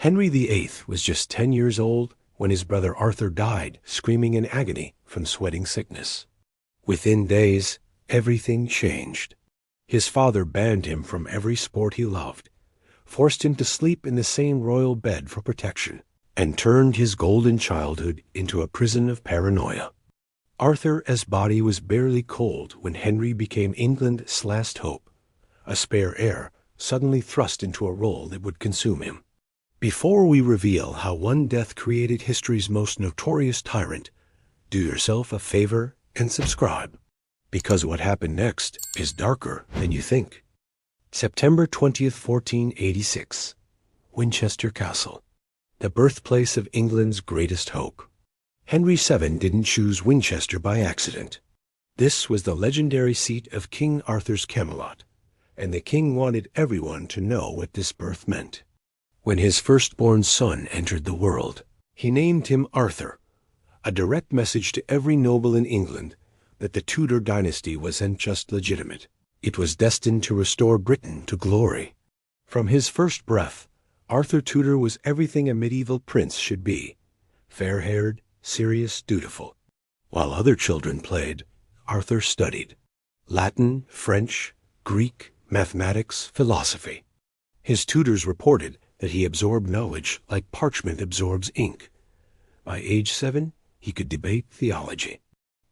Henry VIII was just 10 years old when his brother Arthur died, screaming in agony from sweating sickness. Within days, everything changed. His father banned him from every sport he loved, forced him to sleep in the same royal bed for protection, and turned his golden childhood into a prison of paranoia. Arthur's body was barely cold when Henry became England's last hope, a spare heir suddenly thrust into a role that would consume him. Before we reveal how one death created history's most notorious tyrant, do yourself a favor and subscribe, because what happened next is darker than you think. September 20th, 1486. Winchester Castle, the birthplace of England's greatest hope. Henry VII didn't choose Winchester by accident. This was the legendary seat of King Arthur's Camelot, and the king wanted everyone to know what this birth meant. When his firstborn son entered the world, he named him Arthur, a direct message to every noble in England that the Tudor dynasty wasn't just legitimate. It was destined to restore Britain to glory. From his first breath, Arthur Tudor was everything a medieval prince should be: fair-haired, serious, dutiful. While other children played, Arthur studied Latin, French, Greek, mathematics, philosophy. His tutors reported that he absorbed knowledge like parchment absorbs ink. By age 7, he could debate theology.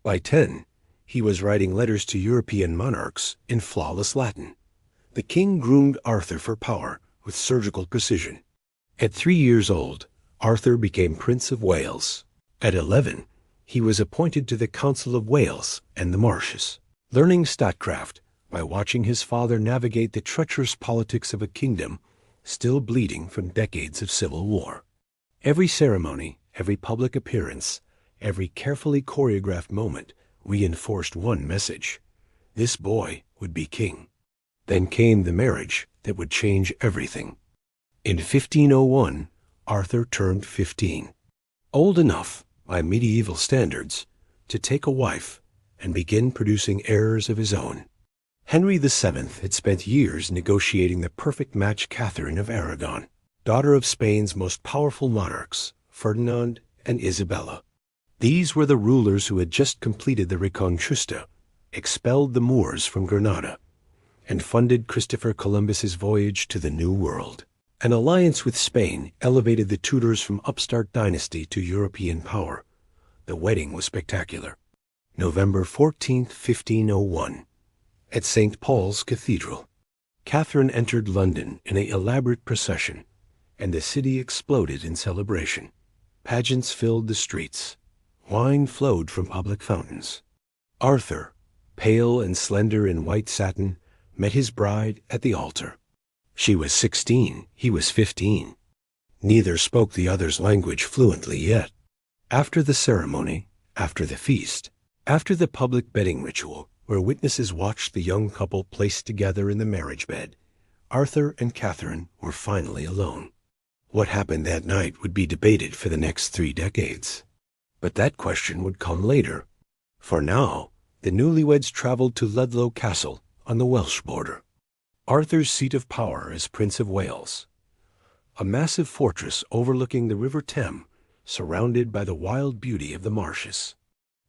By 10, he was writing letters to European monarchs in flawless Latin. The king groomed Arthur for power with surgical precision. At 3 years old, Arthur became Prince of Wales. At 11, he was appointed to the Council of Wales and the Marches, learning statecraft by watching his father navigate the treacherous politics of a kingdom still bleeding from decades of civil war. Every ceremony, every public appearance, every carefully choreographed moment reinforced one message: this boy would be king. Then came the marriage that would change everything. In 1501, Arthur turned 15, old enough, by medieval standards, to take a wife and begin producing heirs of his own. Henry VII had spent years negotiating the perfect match: Catherine of Aragon, daughter of Spain's most powerful monarchs, Ferdinand and Isabella. These were the rulers who had just completed the Reconquista, expelled the Moors from Granada, and funded Christopher Columbus's voyage to the New World. An alliance with Spain elevated the Tudors from upstart dynasty to European power. The wedding was spectacular. November 14th, 1501. At St. Paul's Cathedral, Catherine entered London in an elaborate procession, and the city exploded in celebration. Pageants filled the streets. Wine flowed from public fountains. Arthur, pale and slender in white satin, met his bride at the altar. She was 16, he was 15. Neither spoke the other's language fluently yet. After the ceremony, after the feast, after the public bedding ritual, where witnesses watched the young couple placed together in the marriage bed, Arthur and Catherine were finally alone. What happened that night would be debated for the next 3 decades. But that question would come later. For now, the newlyweds traveled to Ludlow Castle on the Welsh border, Arthur's seat of power as Prince of Wales. A massive fortress overlooking the River Thames, surrounded by the wild beauty of the marshes.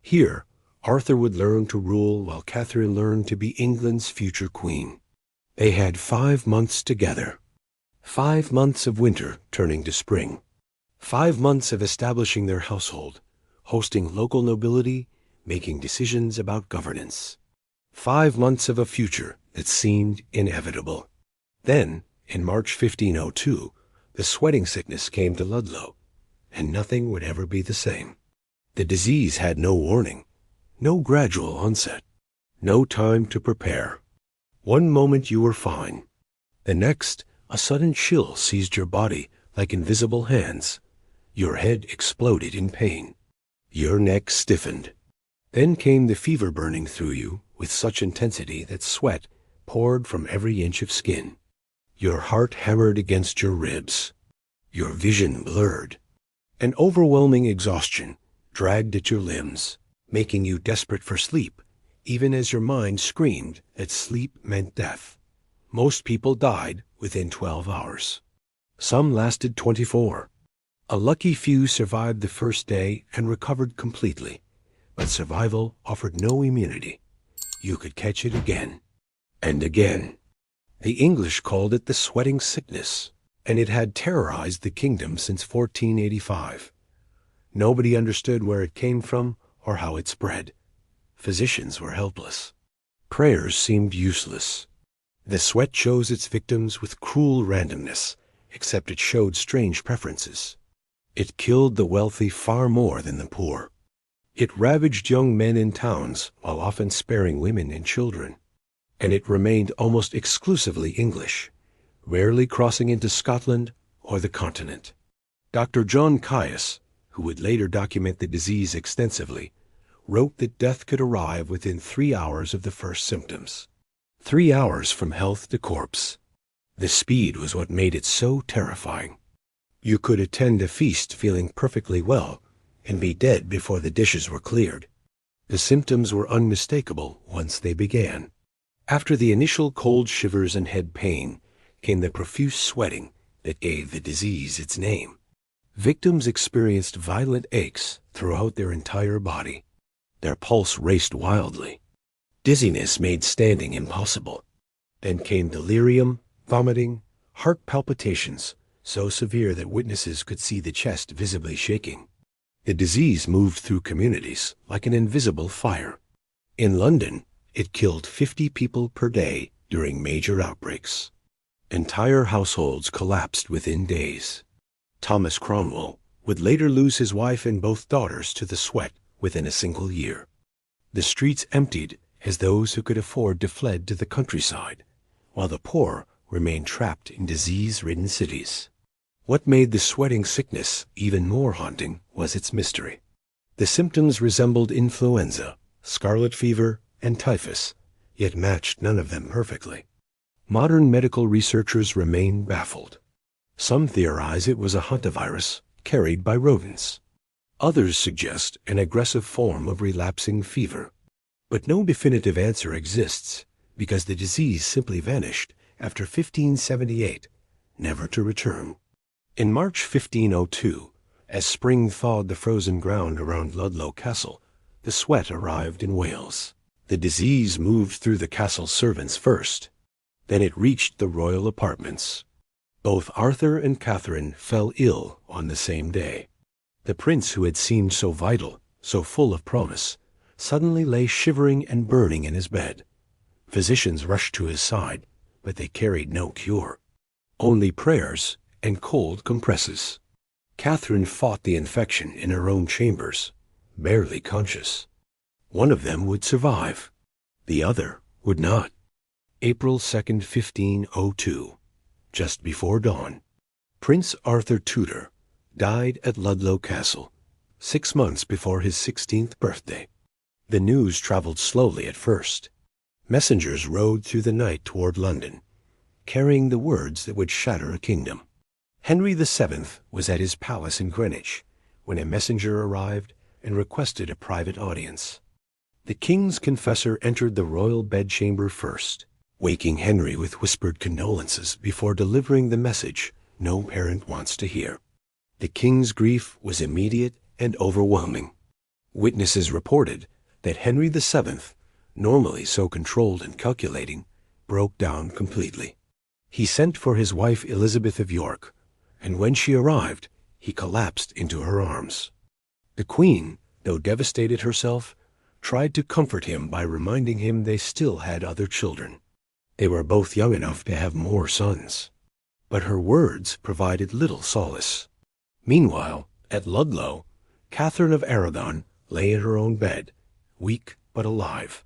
Here, Arthur would learn to rule while Catherine learned to be England's future queen. They had 5 months together. 5 months of winter turning to spring. 5 months of establishing their household, hosting local nobility, making decisions about governance. 5 months of a future that seemed inevitable. Then, in March 1502, the sweating sickness came to Ludlow, and nothing would ever be the same. The disease had no warning, no gradual onset, no time to prepare. One moment you were fine. The next, a sudden chill seized your body like invisible hands. Your head exploded in pain. Your neck stiffened. Then came the fever burning through you with such intensity that sweat poured from every inch of skin. Your heart hammered against your ribs. Your vision blurred. An overwhelming exhaustion dragged at your limbs, making you desperate for sleep, even as your mind screamed that sleep meant death. Most people died within 12 hours. Some lasted 24. A lucky few survived the first day and recovered completely, but survival offered no immunity. You could catch it again and again. The English called it the sweating sickness, and it had terrorized the kingdom since 1485. Nobody understood where it came from or how it spread. Physicians were helpless. Prayers seemed useless. The sweat chose its victims with cruel randomness, except it showed strange preferences. It killed the wealthy far more than the poor. It ravaged young men in towns while often sparing women and children. And it remained almost exclusively English, rarely crossing into Scotland or the continent. Dr. John Caius, who would later document the disease extensively, wrote that death could arrive within 3 hours of the first symptoms. 3 hours from health to corpse. The speed was what made it so terrifying. You could attend a feast feeling perfectly well and be dead before the dishes were cleared. The symptoms were unmistakable once they began. After the initial cold shivers and head pain came the profuse sweating that gave the disease its name. Victims experienced violent aches throughout their entire body. Their pulse raced wildly. Dizziness made standing impossible. Then came delirium, vomiting, heart palpitations, so severe that witnesses could see the chest visibly shaking. The disease moved through communities like an invisible fire. In London, it killed 50 people per day during major outbreaks. Entire households collapsed within days. Thomas Cromwell would later lose his wife and both daughters to the sweat within a single year. The streets emptied as those who could afford to fled to the countryside, while the poor remained trapped in disease-ridden cities. What made the sweating sickness even more haunting was its mystery. The symptoms resembled influenza, scarlet fever, and typhus, yet matched none of them perfectly. Modern medical researchers remain baffled. Some theorize it was a hantavirus carried by rodents. Others suggest an aggressive form of relapsing fever. But no definitive answer exists because the disease simply vanished after 1578, never to return. In March 1502, as spring thawed the frozen ground around Ludlow Castle, the sweat arrived in Wales. The disease moved through the castle servants first. Then it reached the royal apartments. Both Arthur and Catherine fell ill on the same day. The prince who had seemed so vital, so full of promise, suddenly lay shivering and burning in his bed. Physicians rushed to his side, but they carried no cure. Only prayers and cold compresses. Catherine fought the infection in her own chambers, barely conscious. One of them would survive. The other would not. April 2nd, 1502, just before dawn. Prince Arthur Tudor died at Ludlow Castle, 6 months before his 16th birthday. The news traveled slowly at first. Messengers rode through the night toward London, carrying the words that would shatter a kingdom. Henry VII was at his palace in Greenwich when a messenger arrived and requested a private audience. The king's confessor entered the royal bedchamber first, waking Henry with whispered condolences before delivering the message no parent wants to hear. The king's grief was immediate and overwhelming. Witnesses reported that Henry VII, normally so controlled and calculating, broke down completely. He sent for his wife Elizabeth of York, and when she arrived, he collapsed into her arms. The queen, though devastated herself, tried to comfort him by reminding him they still had other children. They were both young enough to have more sons. But her words provided little solace. Meanwhile, at Ludlow, Catherine of Aragon lay in her own bed, weak but alive.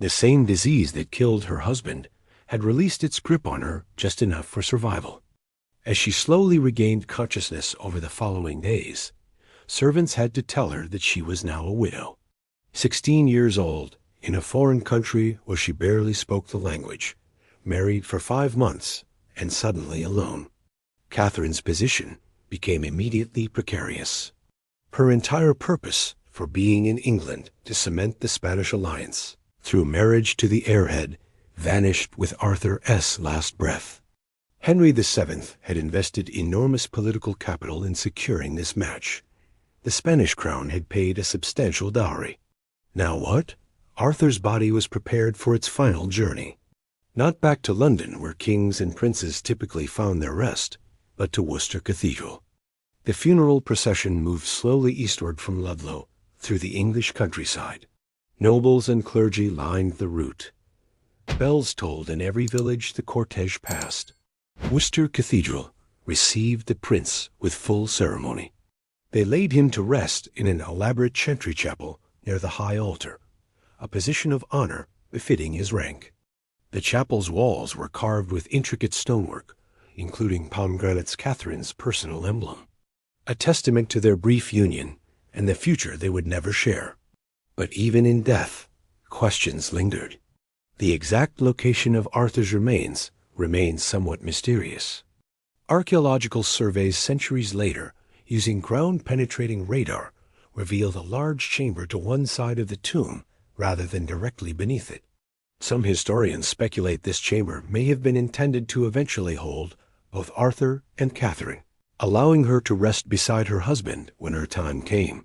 The same disease that killed her husband had released its grip on her just enough for survival. As she slowly regained consciousness over the following days, servants had to tell her that she was now a widow. 16 years old, in a foreign country where she barely spoke the language, married for 5 months, and suddenly alone. Catherine's position became immediately precarious. Her entire purpose for being in England to cement the Spanish alliance through marriage to the heirhead vanished with Arthur's last breath. Henry VII had invested enormous political capital in securing this match. The Spanish crown had paid a substantial dowry. Now what? Arthur's body was prepared for its final journey. Not back to London, where kings and princes typically found their rest, but to Worcester Cathedral. The funeral procession moved slowly eastward from Ludlow, through the English countryside. Nobles and clergy lined the route. Bells tolled in every village the cortege passed. Worcester Cathedral received the prince with full ceremony. They laid him to rest in an elaborate chantry chapel near the high altar, a position of honor befitting his rank. The chapel's walls were carved with intricate stonework, including Pomegranate's Catherine's personal emblem, a testament to their brief union and the future they would never share. But even in death, questions lingered. The exact location of Arthur's remains remained somewhat mysterious. Archaeological surveys centuries later, using ground-penetrating radar, revealed a large chamber to one side of the tomb rather than directly beneath it. Some historians speculate this chamber may have been intended to eventually hold both Arthur and Catherine, allowing her to rest beside her husband when her time came.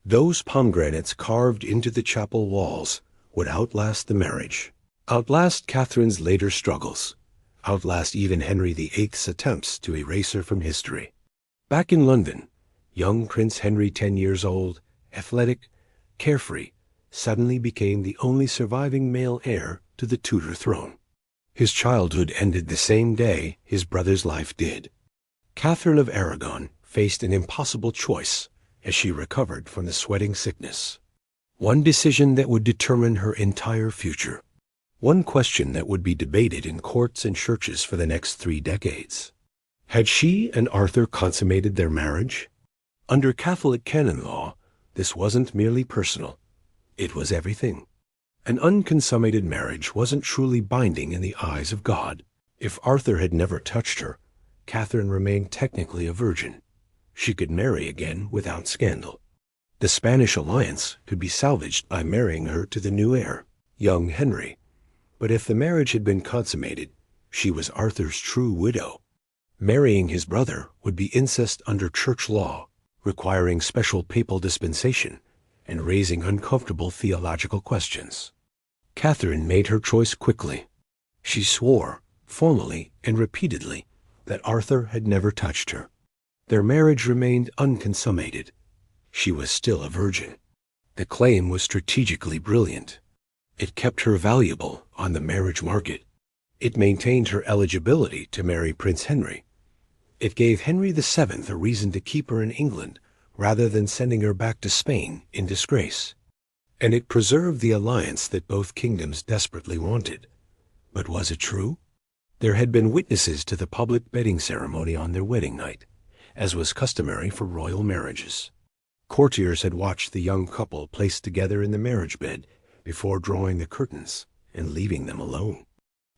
Those pomegranates carved into the chapel walls would outlast the marriage, outlast Catherine's later struggles, outlast even Henry VIII's attempts to erase her from history. Back in London, young Prince Henry, 10 years old, athletic, carefree, suddenly became the only surviving male heir to the Tudor throne. His childhood ended the same day his brother's life did. Catherine of Aragon faced an impossible choice as she recovered from the sweating sickness. One decision that would determine her entire future. One question that would be debated in courts and churches for the next 3 decades. Had she and Arthur consummated their marriage? Under Catholic canon law, this wasn't merely personal. It was everything. An unconsummated marriage wasn't truly binding in the eyes of God. If Arthur had never touched her, Catherine remained technically a virgin. She could marry again without scandal. The Spanish alliance could be salvaged by marrying her to the new heir, young Henry. But if the marriage had been consummated, she was Arthur's true widow. Marrying his brother would be incest under church law, requiring special papal dispensation and raising uncomfortable theological questions. Catherine made her choice quickly. She swore, formally and repeatedly, that Arthur had never touched her. Their marriage remained unconsummated. She was still a virgin. The claim was strategically brilliant. It kept her valuable on the marriage market. It maintained her eligibility to marry Prince Henry. It gave Henry VII a reason to keep her in England rather than sending her back to Spain in disgrace. And it preserved the alliance that both kingdoms desperately wanted. But was it true? There had been witnesses to the public wedding ceremony on their wedding night, as was customary for royal marriages. Courtiers had watched the young couple placed together in the marriage bed before drawing the curtains and leaving them alone.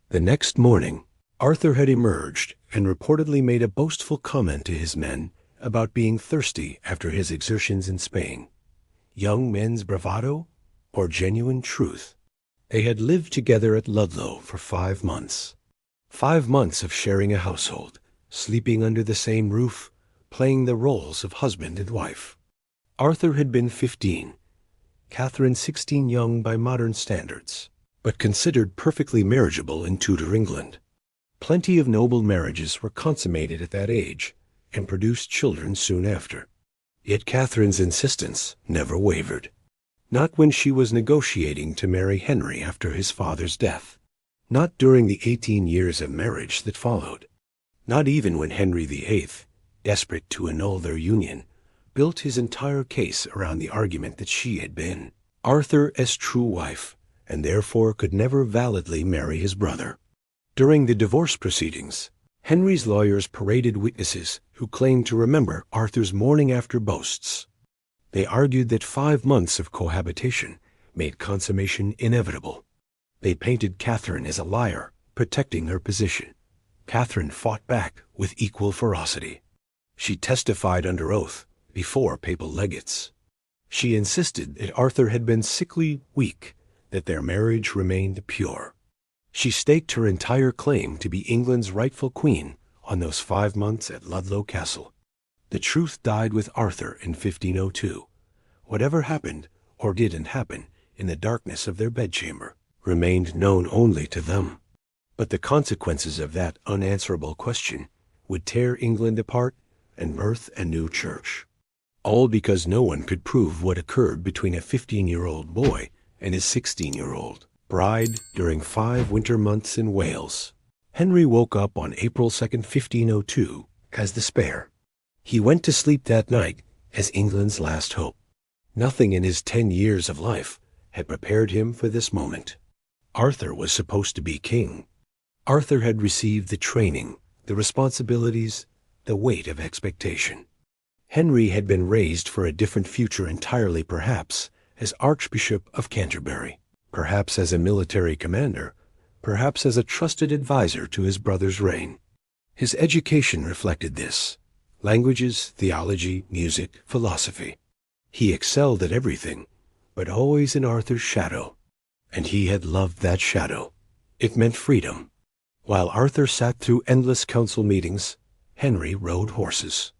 The next morning, Arthur had emerged and reportedly made a boastful comment to his men about being thirsty after his exertions in Spain. Young men's bravado or genuine truth? They had lived together at Ludlow for 5 months. 5 months of sharing a household, sleeping under the same roof, playing the roles of husband and wife. Arthur had been 15, Catherine 16, young by modern standards, but considered perfectly marriageable in Tudor England. Plenty of noble marriages were consummated at that age and produced children soon after. Yet Catherine's insistence never wavered. Not when she was negotiating to marry Henry after his father's death. Not during the 18 years of marriage that followed. Not even when Henry VIII, desperate to annul their union, built his entire case around the argument that she had been Arthur's true wife, and therefore could never validly marry his brother. During the divorce proceedings, Henry's lawyers paraded witnesses who claimed to remember Arthur's morning-after boasts. They argued that 5 months of cohabitation made consummation inevitable. They painted Catherine as a liar, protecting her position. Catherine fought back with equal ferocity. She testified under oath before papal legates. She insisted that Arthur had been sickly weak, that their marriage remained pure. She staked her entire claim to be England's rightful queen on those 5 months at Ludlow Castle. The truth died with Arthur in 1502. Whatever happened, or didn't happen, in the darkness of their bedchamber, remained known only to them. But the consequences of that unanswerable question would tear England apart and birth a new church. All because no one could prove what occurred between a 15-year-old boy and his 16-year-old bride during 5 winter months in Wales. Henry woke up on April 2, 1502, as the Spare. He went to sleep that night as England's last hope. Nothing in his 10 years of life had prepared him for this moment. Arthur was supposed to be king. Arthur had received the training, the responsibilities, the weight of expectation. Henry had been raised for a different future entirely, perhaps as Archbishop of Canterbury, perhaps as a military commander, perhaps as a trusted advisor to his brother's reign. His education reflected this: languages, theology, music, philosophy. He excelled at everything, but always in Arthur's shadow. And he had loved that shadow. It meant freedom. While Arthur sat through endless council meetings, Henry rode horses.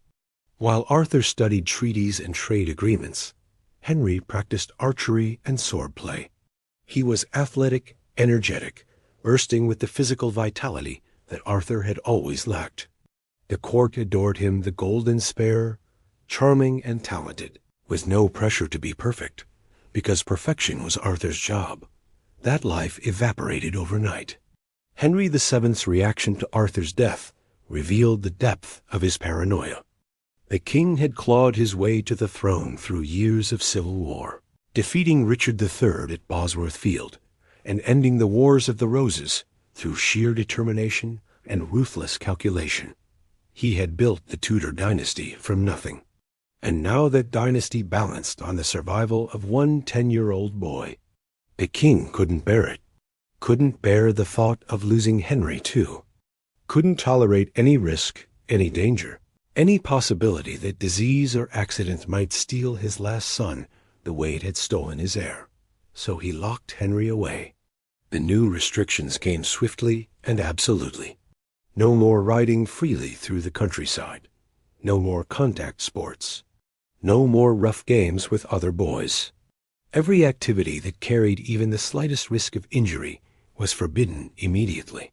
While Arthur studied treaties and trade agreements, Henry practiced archery and swordplay. He was athletic, energetic, bursting with the physical vitality that Arthur had always lacked. The court adored him, the golden Spare, charming and talented, with no pressure to be perfect, because perfection was Arthur's job. That life evaporated overnight. Henry VII's reaction to Arthur's death revealed the depth of his paranoia. The king had clawed his way to the throne through years of civil war, defeating Richard III at Bosworth Field, and ending the Wars of the Roses through sheer determination and ruthless calculation. He had built the Tudor dynasty from nothing. And now that dynasty balanced on the survival of one 10-year-old boy. The king couldn't bear it. Couldn't bear the thought of losing Henry, too. Couldn't tolerate any risk, any danger, any possibility that disease or accident might steal his last son the way it had stolen his heir. So he locked Henry away. The new restrictions came swiftly and absolutely. No more riding freely through the countryside. No more contact sports. No more rough games with other boys. Every activity that carried even the slightest risk of injury was forbidden immediately.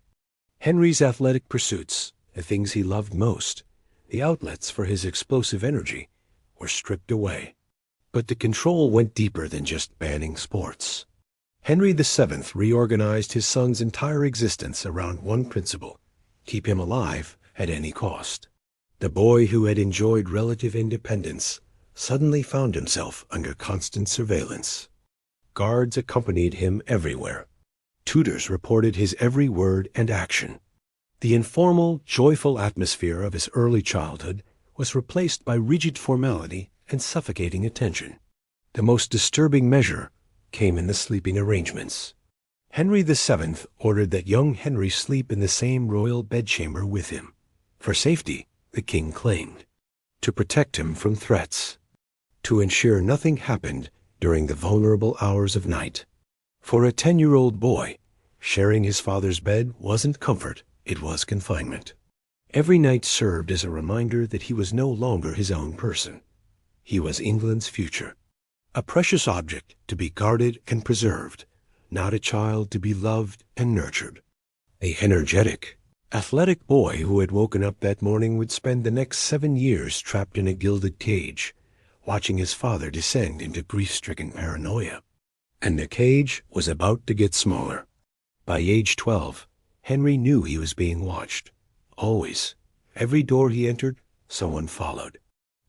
Henry's athletic pursuits, the things he loved most, the outlets for his explosive energy, were stripped away. But the control went deeper than just banning sports. Henry VII reorganized his son's entire existence around one principle: keep him alive at any cost. The boy who had enjoyed relative independence suddenly found himself under constant surveillance. Guards accompanied him everywhere. Tutors reported his every word and action. The informal, joyful atmosphere of his early childhood was replaced by rigid formality and suffocating attention. The most disturbing measure came in the sleeping arrangements. Henry VII ordered that young Henry sleep in the same royal bedchamber with him. For safety, the king claimed. To protect him from threats. To ensure nothing happened during the vulnerable hours of night. For a 10-year-old boy, sharing his father's bed wasn't comfort, it was confinement. Every night served as a reminder that he was no longer his own person. He was England's future. A precious object to be guarded and preserved, not a child to be loved and nurtured. A energetic, athletic boy who had woken up that morning would spend the next 7 years trapped in a gilded cage, watching his father descend into grief-stricken paranoia. And the cage was about to get smaller. By age 12, Henry knew he was being watched. Always. Every door he entered, someone followed.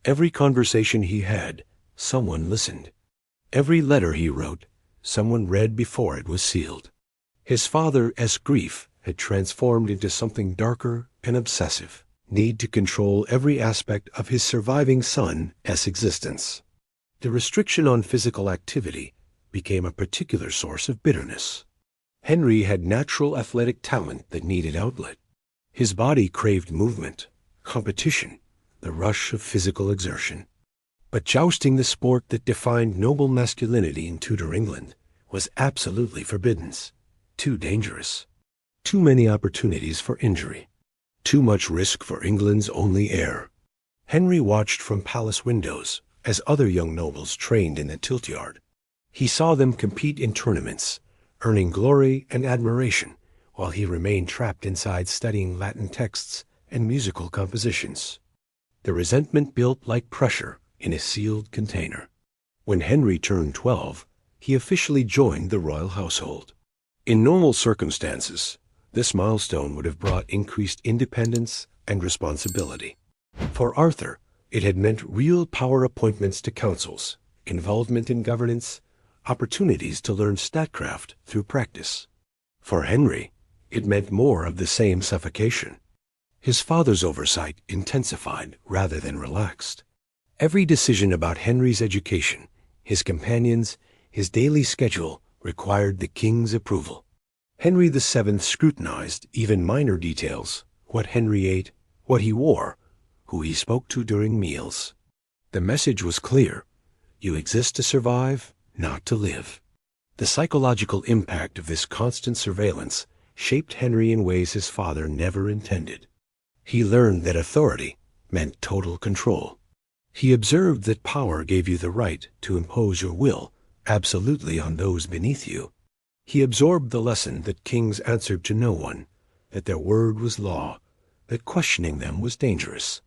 Every conversation he had, someone listened. Every letter he wrote, someone read before it was sealed. His father, as grief, had transformed into something darker and obsessive. Need to control every aspect of his surviving son as existence. The restriction on physical activity became a particular source of bitterness. Henry had natural athletic talent that needed outlet. His body craved movement, competition, the rush of physical exertion. But jousting, the sport that defined noble masculinity in Tudor England, was absolutely forbidden. Too dangerous. Too many opportunities for injury. Too much risk for England's only heir. Henry watched from palace windows as other young nobles trained in the tilt-yard. He saw them compete in tournaments, earning glory and admiration, while he remained trapped inside studying Latin texts and musical compositions. The resentment built like pressure in a sealed container. When Henry turned 12, he officially joined the royal household. In normal circumstances, this milestone would have brought increased independence and responsibility. For Arthur, it had meant real power appointments to councils, involvement in governance, opportunities to learn statecraft through practice. For Henry, it meant more of the same suffocation. His father's oversight intensified rather than relaxed. Every decision about Henry's education, his companions, his daily schedule required the king's approval. Henry VII scrutinized even minor details: what Henry ate, what he wore, who he spoke to during meals. The message was clear: you exist to survive, not to live. The psychological impact of this constant surveillance shaped Henry in ways his father never intended. He learned that authority meant total control. He observed that power gave you the right to impose your will absolutely on those beneath you. He absorbed the lesson that kings answered to no one, that their word was law, that questioning them was dangerous.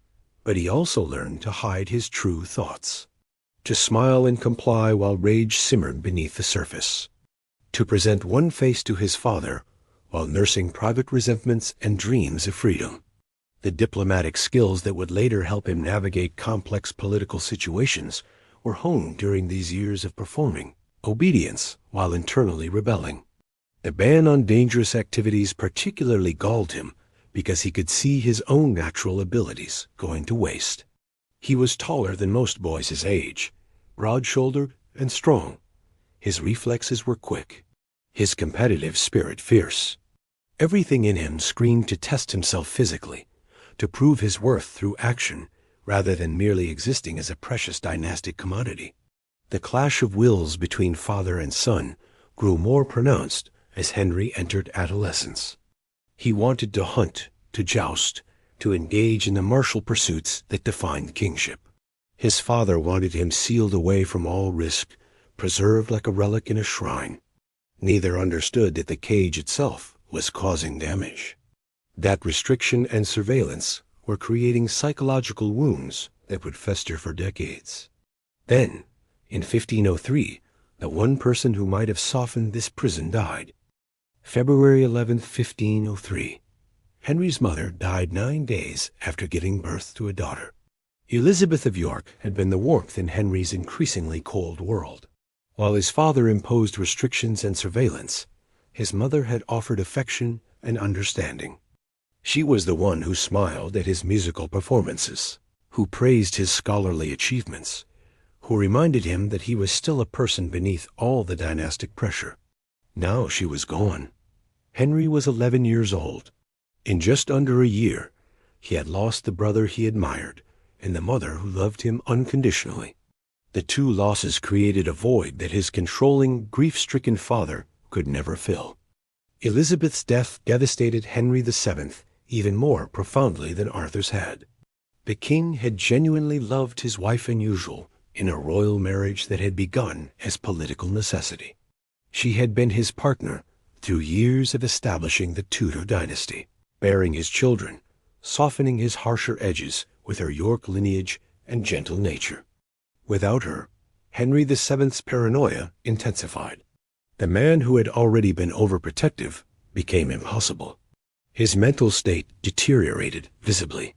But he also learned to hide his true thoughts, to smile and comply while rage simmered beneath the surface, to present one face to his father while nursing private resentments and dreams of freedom. The diplomatic skills that would later help him navigate complex political situations were honed during these years of performing obedience while internally rebelling. The ban on dangerous activities particularly galled him because he could see his own natural abilities going to waste. He was taller than most boys his age, broad-shouldered and strong. His reflexes were quick, his competitive spirit fierce. Everything in him screamed to test himself physically, to prove his worth through action rather than merely existing as a precious dynastic commodity. The clash of wills between father and son grew more pronounced as Henry entered adolescence. He wanted to hunt, to joust, to engage in the martial pursuits that defined kingship. His father wanted him sealed away from all risk, preserved like a relic in a shrine. Neither understood that the cage itself was causing damage, that restriction and surveillance were creating psychological wounds that would fester for decades. Then, in 1503, the one person who might have softened this prison died. February 11, 1503. Henry's mother died 9 days after giving birth to a daughter. Elizabeth of York had been the warmth in Henry's increasingly cold world. While his father imposed restrictions and surveillance, his mother had offered affection and understanding. She was the one who smiled at his musical performances, who praised his scholarly achievements, who reminded him that he was still a person beneath all the dynastic pressure. Now she was gone. Henry was 11 years old. In just under a year, he had lost the brother he admired and the mother who loved him unconditionally. The two losses created a void that his controlling, grief-stricken father could never fill. Elizabeth's death devastated Henry VII even more profoundly than Arthur's had. The king had genuinely loved his wife unusual in a royal marriage that had begun as political necessity. She had been his partner through years of establishing the Tudor dynasty, bearing his children, softening his harsher edges with her York lineage and gentle nature. Without her, Henry VII's paranoia intensified. The man who had already been overprotective became impossible. His mental state deteriorated visibly.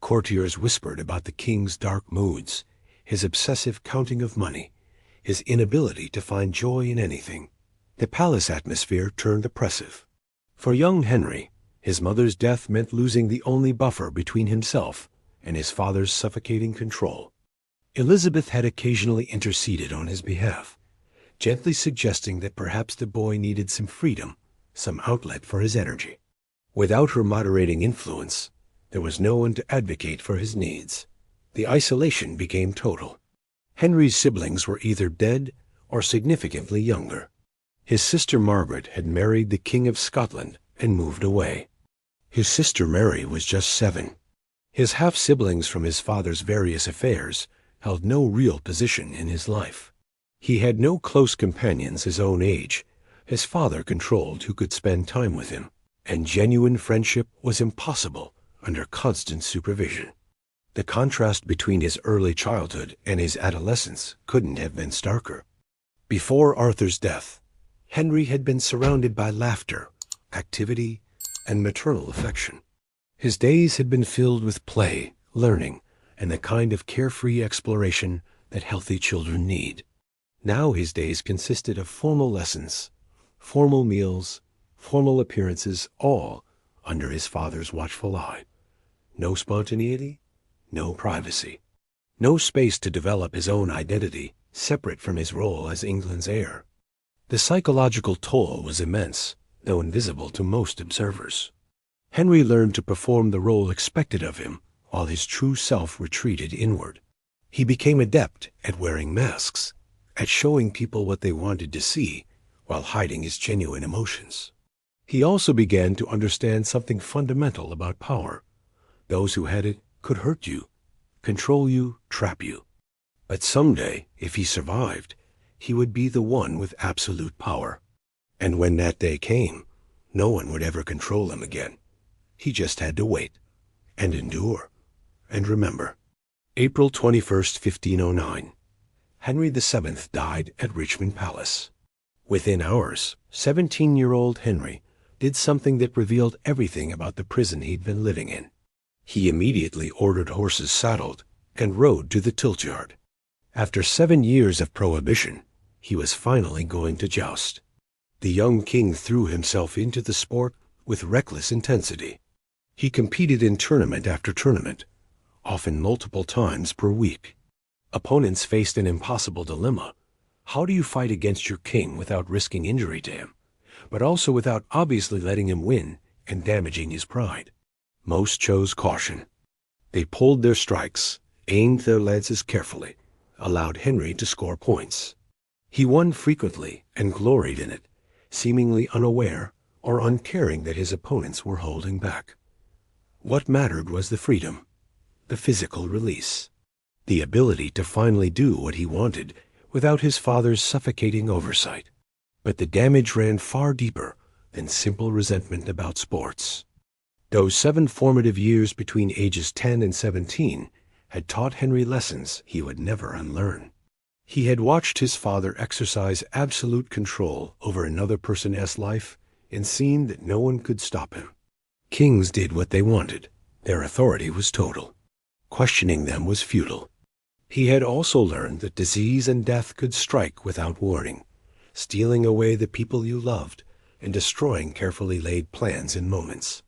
Courtiers whispered about the king's dark moods, his obsessive counting of money, his inability to find joy in anything. The palace atmosphere turned oppressive. For young Henry, his mother's death meant losing the only buffer between himself and his father's suffocating control. Elizabeth had occasionally interceded on his behalf, gently suggesting that perhaps the boy needed some freedom, some outlet for his energy. Without her moderating influence, there was no one to advocate for his needs. The isolation became total. Henry's siblings were either dead or significantly younger. His sister Margaret had married the King of Scotland and moved away. His sister Mary was just 7. His half-siblings from his father's various affairs held no real position in his life. He had no close companions his own age. His father controlled who could spend time with him, and genuine friendship was impossible under constant supervision. The contrast between his early childhood and his adolescence couldn't have been starker. Before Arthur's death, Henry had been surrounded by laughter, activity, and maternal affection. His days had been filled with play, learning, and the kind of carefree exploration that healthy children need. Now his days consisted of formal lessons, formal meals, formal appearances, all under his father's watchful eye. No spontaneity, no privacy, no space to develop his own identity separate from his role as England's heir. The psychological toll was immense, though invisible to most observers. Henry learned to perform the role expected of him while his true self retreated inward. He became adept at wearing masks, at showing people what they wanted to see while hiding his genuine emotions. He also began to understand something fundamental about power. Those who had it could hurt you, control you, trap you. But someday, if he survived, he would be the one with absolute power. And when that day came, no one would ever control him again. He just had to wait, and endure, and remember. April 21st, 1509. Henry VII died at Richmond Palace. Within hours, 17-year-old Henry did something that revealed everything about the prison he'd been living in. He immediately ordered horses saddled and rode to the tilt-yard. After 7 years of prohibition, he was finally going to joust. The young king threw himself into the sport with reckless intensity. He competed in tournament after tournament, often multiple times per week. Opponents faced an impossible dilemma. How do you fight against your king without risking injury to him, but also without obviously letting him win and damaging his pride? Most chose caution. They pulled their strikes, aimed their lances carefully, allowed Henry to score points. He won frequently and gloried in it, seemingly unaware or uncaring that his opponents were holding back. What mattered was the freedom, the physical release, the ability to finally do what he wanted without his father's suffocating oversight. But the damage ran far deeper than simple resentment about sports. Those 7 formative years between ages 10 and 17 had taught Henry lessons he would never unlearn. He had watched his father exercise absolute control over another person's life and seen that no one could stop him. Kings did what they wanted. Their authority was total. Questioning them was futile. He had also learned that disease and death could strike without warning, stealing away the people you loved and destroying carefully laid plans in moments.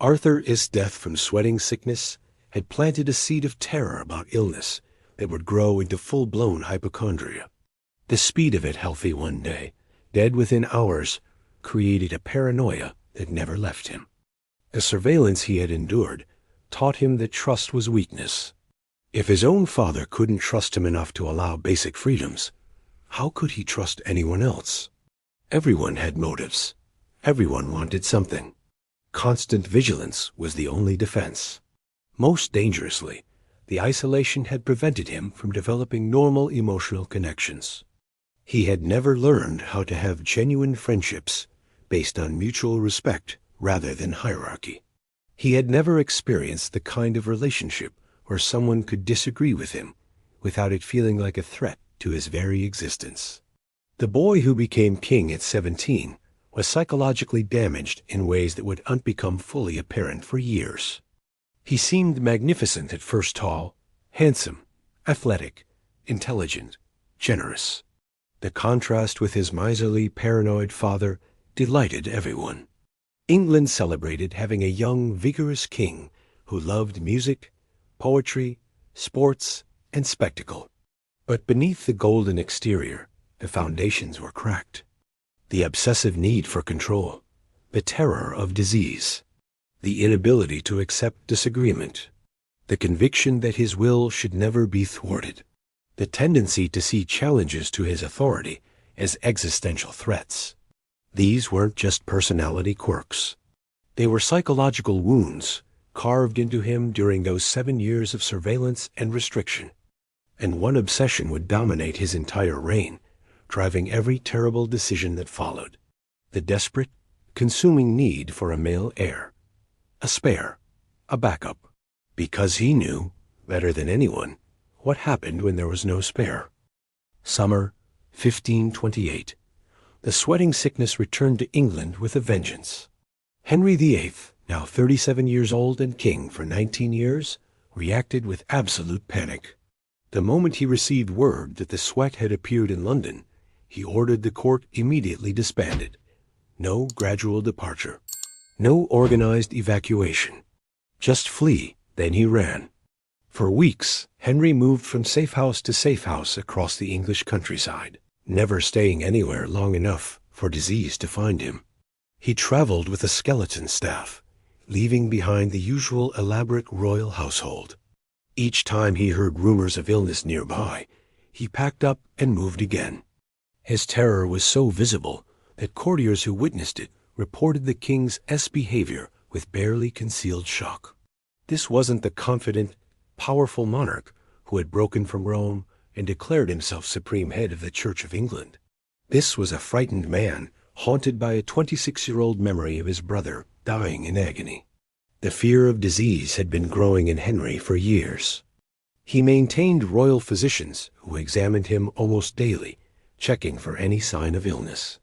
Arthur's death from sweating sickness had planted a seed of terror about illness that would grow into full-blown hypochondria. The speed of it, healthy one day, dead within hours, created a paranoia that never left him. The surveillance he had endured taught him that trust was weakness. If his own father couldn't trust him enough to allow basic freedoms, how could he trust anyone else? Everyone had motives. Everyone wanted something. Constant vigilance was the only defense. Most dangerously, the isolation had prevented him from developing normal emotional connections. He had never learned how to have genuine friendships based on mutual respect rather than hierarchy. He had never experienced the kind of relationship where someone could disagree with him without it feeling like a threat to his very existence. The boy who became king at 17 was psychologically damaged in ways that would not become fully apparent for years. He seemed magnificent at first, tall, handsome, athletic, intelligent, generous. The contrast with his miserly, paranoid father delighted everyone. England celebrated having a young, vigorous king who loved music, poetry, sports, and spectacle. But beneath the golden exterior, the foundations were cracked. The obsessive need for control, the terror of disease, the inability to accept disagreement, the conviction that his will should never be thwarted, the tendency to see challenges to his authority as existential threats. These weren't just personality quirks. They were psychological wounds carved into him during those 7 years of surveillance and restriction. And one obsession would dominate his entire reign, driving every terrible decision that followed. The desperate, consuming need for a male heir. A spare. A backup. Because he knew, better than anyone, what happened when there was no spare. Summer, 1528. The sweating sickness returned to England with a vengeance. Henry VIII, now 37 years old and king for 19 years, reacted with absolute panic. The moment he received word that the sweat had appeared in London, he ordered the court immediately disbanded. No gradual departure. No organized evacuation. Just flee, then he ran. For weeks, Henry moved from safe house to safe house across the English countryside, never staying anywhere long enough for disease to find him. He traveled with a skeleton staff, leaving behind the usual elaborate royal household. Each time he heard rumors of illness nearby, he packed up and moved again. His terror was so visible that courtiers who witnessed it reported the king's behavior with barely concealed shock. This wasn't the confident, powerful monarch who had broken from Rome and declared himself supreme head of the Church of England. This was a frightened man, haunted by a 26-year-old memory of his brother dying in agony. The fear of disease had been growing in Henry for years. He maintained royal physicians who examined him almost daily, checking for any sign of illness.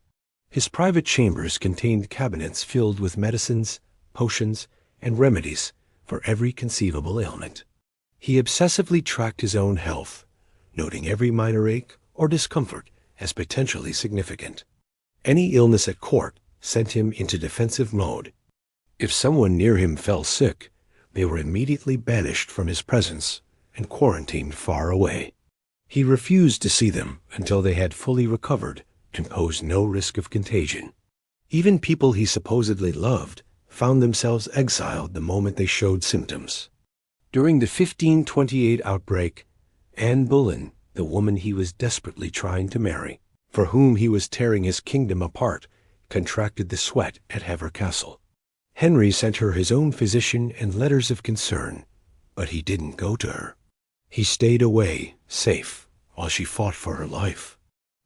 His private chambers contained cabinets filled with medicines, potions, and remedies for every conceivable ailment. He obsessively tracked his own health, noting every minor ache or discomfort as potentially significant. Any illness at court sent him into defensive mode. If someone near him fell sick, they were immediately banished from his presence and quarantined far away. He refused to see them until they had fully recovered and posed no risk of contagion. Even people he supposedly loved found themselves exiled the moment they showed symptoms. During the 1528 outbreak, Anne Boleyn, the woman he was desperately trying to marry, for whom he was tearing his kingdom apart, contracted the sweat at Hever Castle. Henry sent her his own physician and letters of concern, but he didn't go to her. He stayed away, safe, while she fought for her life.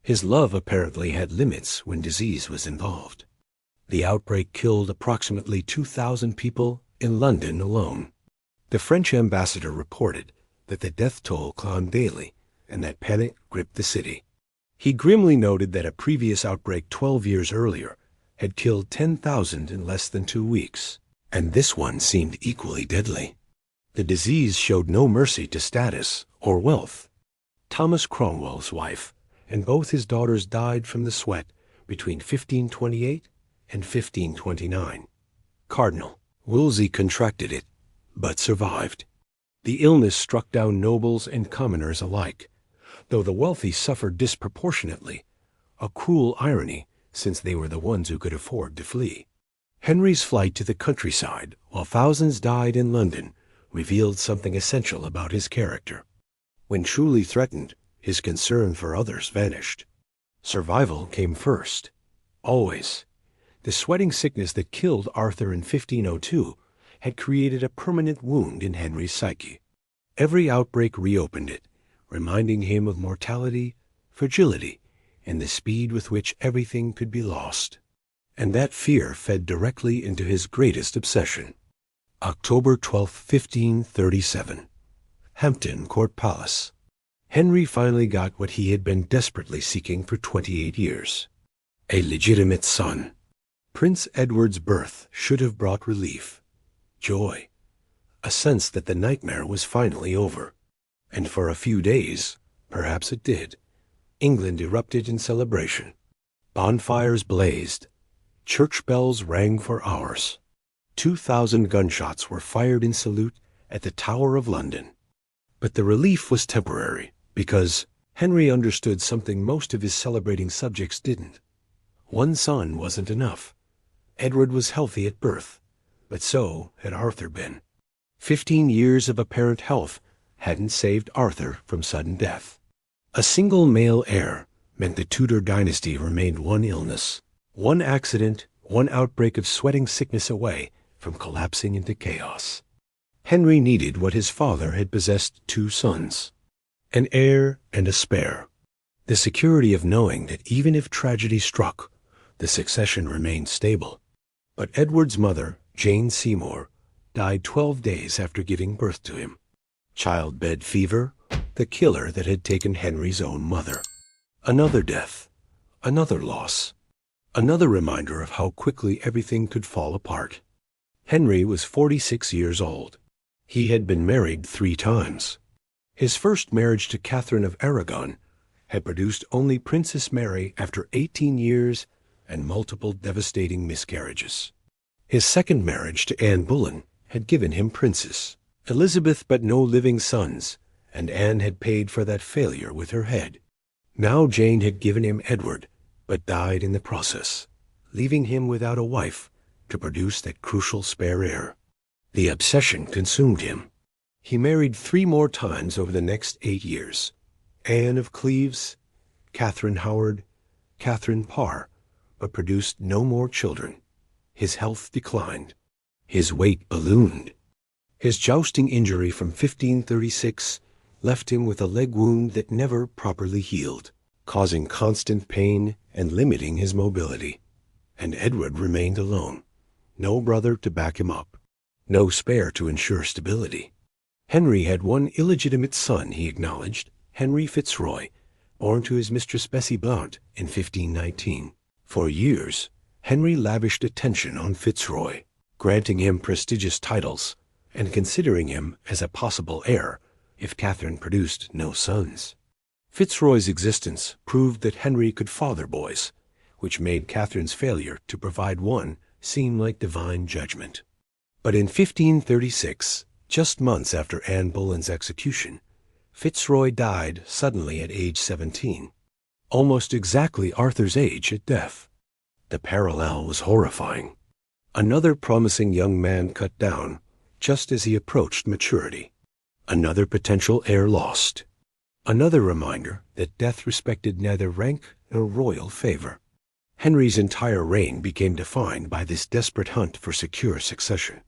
His love apparently had limits when disease was involved. The outbreak killed approximately 2,000 people in London alone. The French ambassador reported that the death toll climbed daily and that panic gripped the city. He grimly noted that a previous outbreak 12 years earlier had killed 10,000 in less than 2 weeks, and this one seemed equally deadly. The disease showed no mercy to status or wealth. Thomas Cromwell's wife and both his daughters died from the sweat between 1528 and 1529. Cardinal Wolsey contracted it, but survived. The illness struck down nobles and commoners alike, though the wealthy suffered disproportionately, a cruel irony since they were the ones who could afford to flee. Henry's flight to the countryside, while thousands died in London, revealed something essential about his character. When truly threatened, his concern for others vanished. Survival came first. Always. The sweating sickness that killed Arthur in 1502 had created a permanent wound in Henry's psyche. Every outbreak reopened it, reminding him of mortality, fragility, and the speed with which everything could be lost. And that fear fed directly into his greatest obsession. October 12, 1537. Hampton Court Palace. Henry finally got what he had been desperately seeking for 28 years. A legitimate son. Prince Edward's birth should have brought relief, joy, a sense that the nightmare was finally over. And for a few days, perhaps it did, England erupted in celebration. Bonfires blazed. Church bells rang for hours. 2,000 gunshots were fired in salute at the Tower of London. But the relief was temporary, because Henry understood something most of his celebrating subjects didn't. One son wasn't enough. Edward was healthy at birth, but so had Arthur been. 15 years of apparent health hadn't saved Arthur from sudden death. A single male heir meant the Tudor dynasty remained one illness, one accident one outbreak of sweating sickness away from collapsing into chaos. Henry needed what his father had possessed: 2 sons, an heir and a spare. The security of knowing that even if tragedy struck, the succession remained stable. But Edward's mother, Jane Seymour, died 12 days after giving birth to him. Childbed fever, the killer that had taken Henry's own mother. Another death, another loss, another reminder of how quickly everything could fall apart. Henry was 46 years old. He had been married 3 times. His first marriage to Catherine of Aragon had produced only Princess Mary after 18 years and multiple devastating miscarriages. His second marriage to Anne Boleyn had given him Princess Elizabeth but no living sons, and Anne had paid for that failure with her head. Now Jane had given him Edward, but died in the process, leaving him without a wife to produce that crucial spare heir. The obsession consumed him. He married 3 more times over the next 8 years. Anne of Cleves, Catherine Howard, Catherine Parr, but produced no more children. His health declined. His weight ballooned. His jousting injury from 1536 left him with a leg wound that never properly healed, causing constant pain and limiting his mobility. And Edward remained alone. No brother to back him up. No spare to ensure stability. Henry had one illegitimate son, he acknowledged, Henry Fitzroy, born to his mistress Bessie Blount in 1519. For years, Henry lavished attention on Fitzroy, granting him prestigious titles and considering him as a possible heir if Catherine produced no sons. Fitzroy's existence proved that Henry could father boys, which made Catherine's failure to provide one seem like divine judgment. But in 1536, just months after Anne Boleyn's execution, Fitzroy died suddenly at age 17, almost exactly Arthur's age at death. The parallel was horrifying. Another promising young man cut down just as he approached maturity. Another potential heir lost. Another reminder that death respected neither rank nor royal favor. Henry's entire reign became defined by this desperate hunt for secure succession.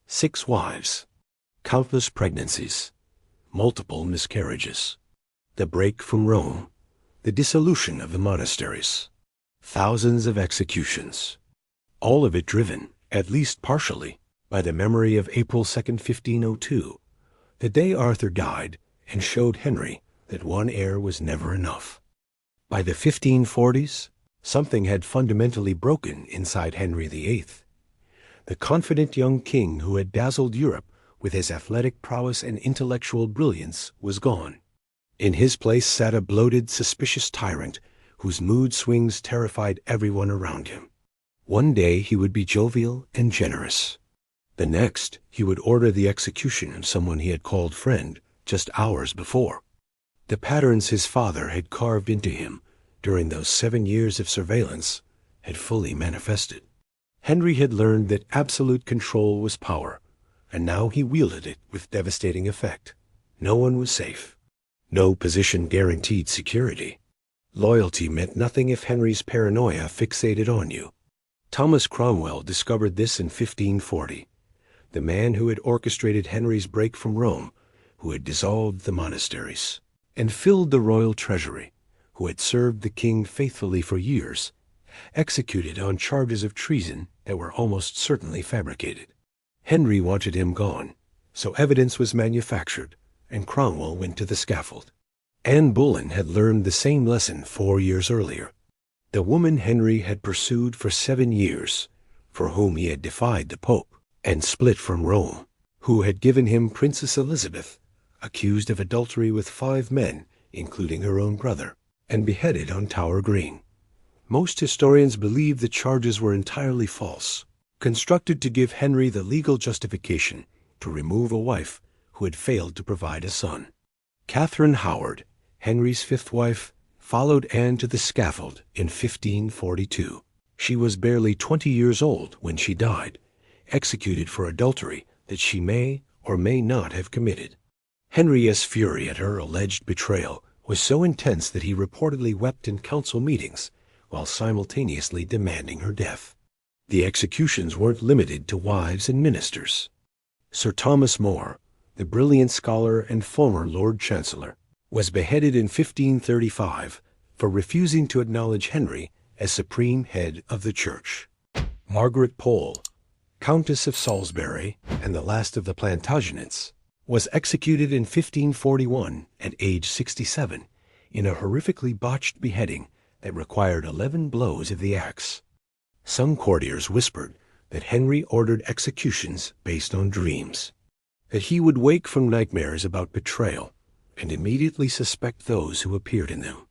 6 wives, countless pregnancies, multiple miscarriages, the break from Rome, the dissolution of the monasteries, thousands of executions, all of it driven, at least partially, by the memory of April 2nd, 1502, the day Arthur died and showed Henry that one heir was never enough. By the 1540s, something had fundamentally broken inside Henry VIII. The confident young king who had dazzled Europe with his athletic prowess and intellectual brilliance was gone. In his place sat a bloated, suspicious tyrant whose mood swings terrified everyone around him. One day he would be jovial and generous. The next, he would order the execution of someone he had called friend just hours before. The patterns his father had carved into him during those 7 years of surveillance had fully manifested. Henry had learned that absolute control was power, and now he wielded it with devastating effect. No one was safe. No position guaranteed security. Loyalty meant nothing if Henry's paranoia fixated on you. Thomas Cromwell discovered this in 1540. The man who had orchestrated Henry's break from Rome, who had dissolved the monasteries and filled the royal treasury, who had served the king faithfully for years, executed on charges of treason that were almost certainly fabricated. Henry wanted him gone, so evidence was manufactured, and Cromwell went to the scaffold. Anne Boleyn had learned the same lesson 4 years earlier. The woman Henry had pursued for 7 years, for whom he had defied the Pope and split from Rome, who had given him Princess Elizabeth, accused of adultery with 5 men, including her own brother, and beheaded on Tower Green. Most historians believe the charges were entirely false, constructed to give Henry the legal justification to remove a wife who had failed to provide a son. Catherine Howard, Henry's 5th wife, followed Anne to the scaffold in 1542. She was barely 20 years old when she died, executed for adultery that she may or may not have committed. Henry's fury at her alleged betrayal was so intense that he reportedly wept in council meetings while simultaneously demanding her death. The executions weren't limited to wives and ministers. Sir Thomas More, the brilliant scholar and former Lord Chancellor, was beheaded in 1535 for refusing to acknowledge Henry as supreme head of the Church. Margaret Pole, Countess of Salisbury and the last of the Plantagenets, was executed in 1541 at age 67 in a horrifically botched beheading that required 11 blows of the axe. Some courtiers whispered that Henry ordered executions based on dreams, that he would wake from nightmares about betrayal and immediately suspect those who appeared in them.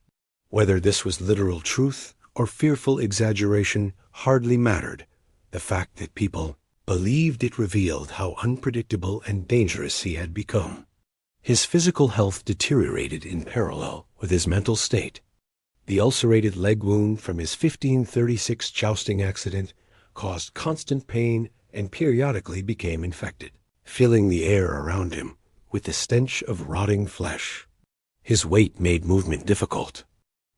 Whether this was literal truth or fearful exaggeration hardly mattered. The fact that people believed it revealed how unpredictable and dangerous he had become. His physical health deteriorated in parallel with his mental state. The ulcerated leg wound from his 1536 jousting accident caused constant pain and periodically became infected, filling the air around him with the stench of rotting flesh. His weight made movement difficult.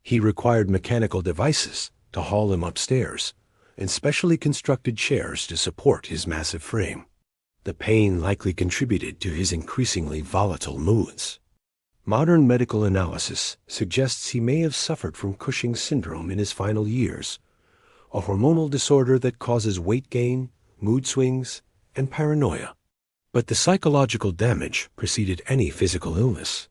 He required mechanical devices to haul him upstairs and specially constructed chairs to support his massive frame. The pain likely contributed to his increasingly volatile moods. Modern medical analysis suggests he may have suffered from Cushing's syndrome in his final years, a hormonal disorder that causes weight gain, mood swings, and paranoia. But the psychological damage preceded any physical illness.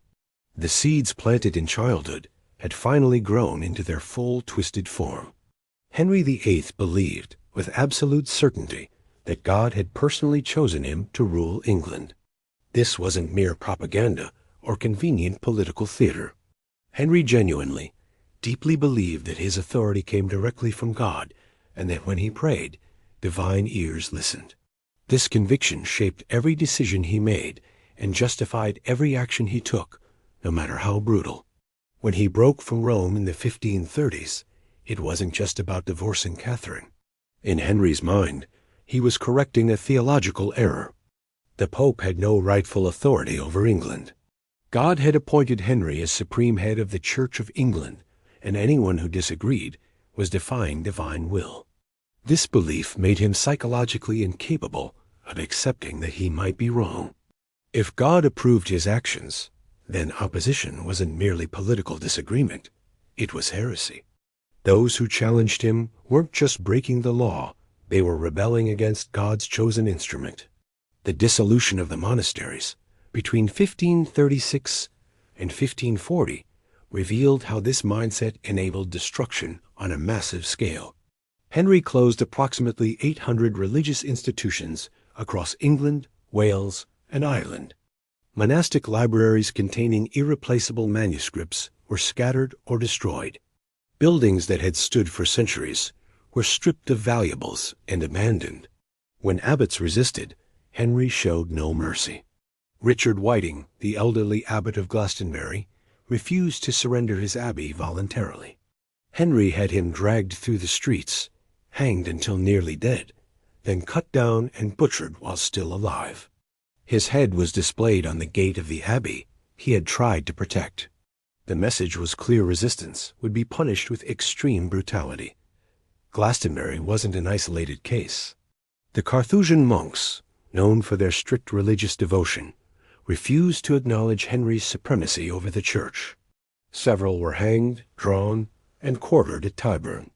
The seeds planted in childhood had finally grown into their full twisted form. Henry VIII believed with absolute certainty that God had personally chosen him to rule England. This wasn't mere propaganda or convenient political theater. Henry genuinely, deeply believed that his authority came directly from God and that when he prayed, divine ears listened. This conviction shaped every decision he made and justified every action he took, no matter how brutal. When he broke from Rome in the 1530s, it wasn't just about divorcing Catherine. In Henry's mind, he was correcting a theological error. The Pope had no rightful authority over England. God had appointed Henry as supreme head of the Church of England, and anyone who disagreed was defying divine will. This belief made him psychologically incapable of accepting that he might be wrong. If God approved his actions, then opposition wasn't merely political disagreement, it was heresy. Those who challenged him weren't just breaking the law, they were rebelling against God's chosen instrument. The dissolution of the monasteries between 1536 and 1540 revealed how this mindset enabled destruction on a massive scale. Henry closed approximately 800 religious institutions across England, Wales, and Ireland. Monastic libraries containing irreplaceable manuscripts were scattered or destroyed. Buildings that had stood for centuries were stripped of valuables and abandoned. When abbots resisted, Henry showed no mercy. Richard Whiting, the elderly abbot of Glastonbury, refused to surrender his abbey voluntarily. Henry had him dragged through the streets, hanged until nearly dead, then cut down and butchered while still alive. His head was displayed on the gate of the abbey he had tried to protect. The message was clear: resistance would be punished with extreme brutality. Glastonbury wasn't an isolated case. The Carthusian monks, known for their strict religious devotion, refused to acknowledge Henry's supremacy over the church. Several were hanged, drawn, and quartered at Tyburn.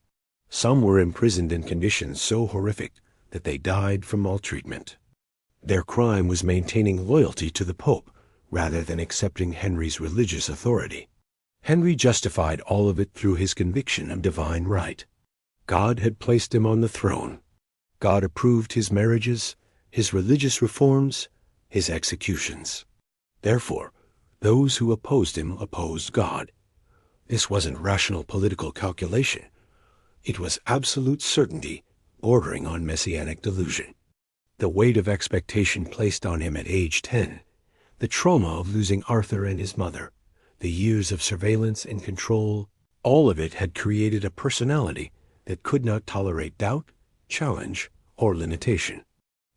Some were imprisoned in conditions so horrific that they died from maltreatment. Their crime was maintaining loyalty to the Pope rather than accepting Henry's religious authority. Henry justified all of it through his conviction of divine right. God had placed him on the throne. God approved his marriages, his religious reforms, his executions. Therefore, those who opposed him opposed God. This wasn't rational political calculation. It was absolute certainty bordering on messianic delusion. The weight of expectation placed on him at age 10, the trauma of losing Arthur and his mother, the years of surveillance and control, all of it had created a personality that could not tolerate doubt, challenge, or limitation.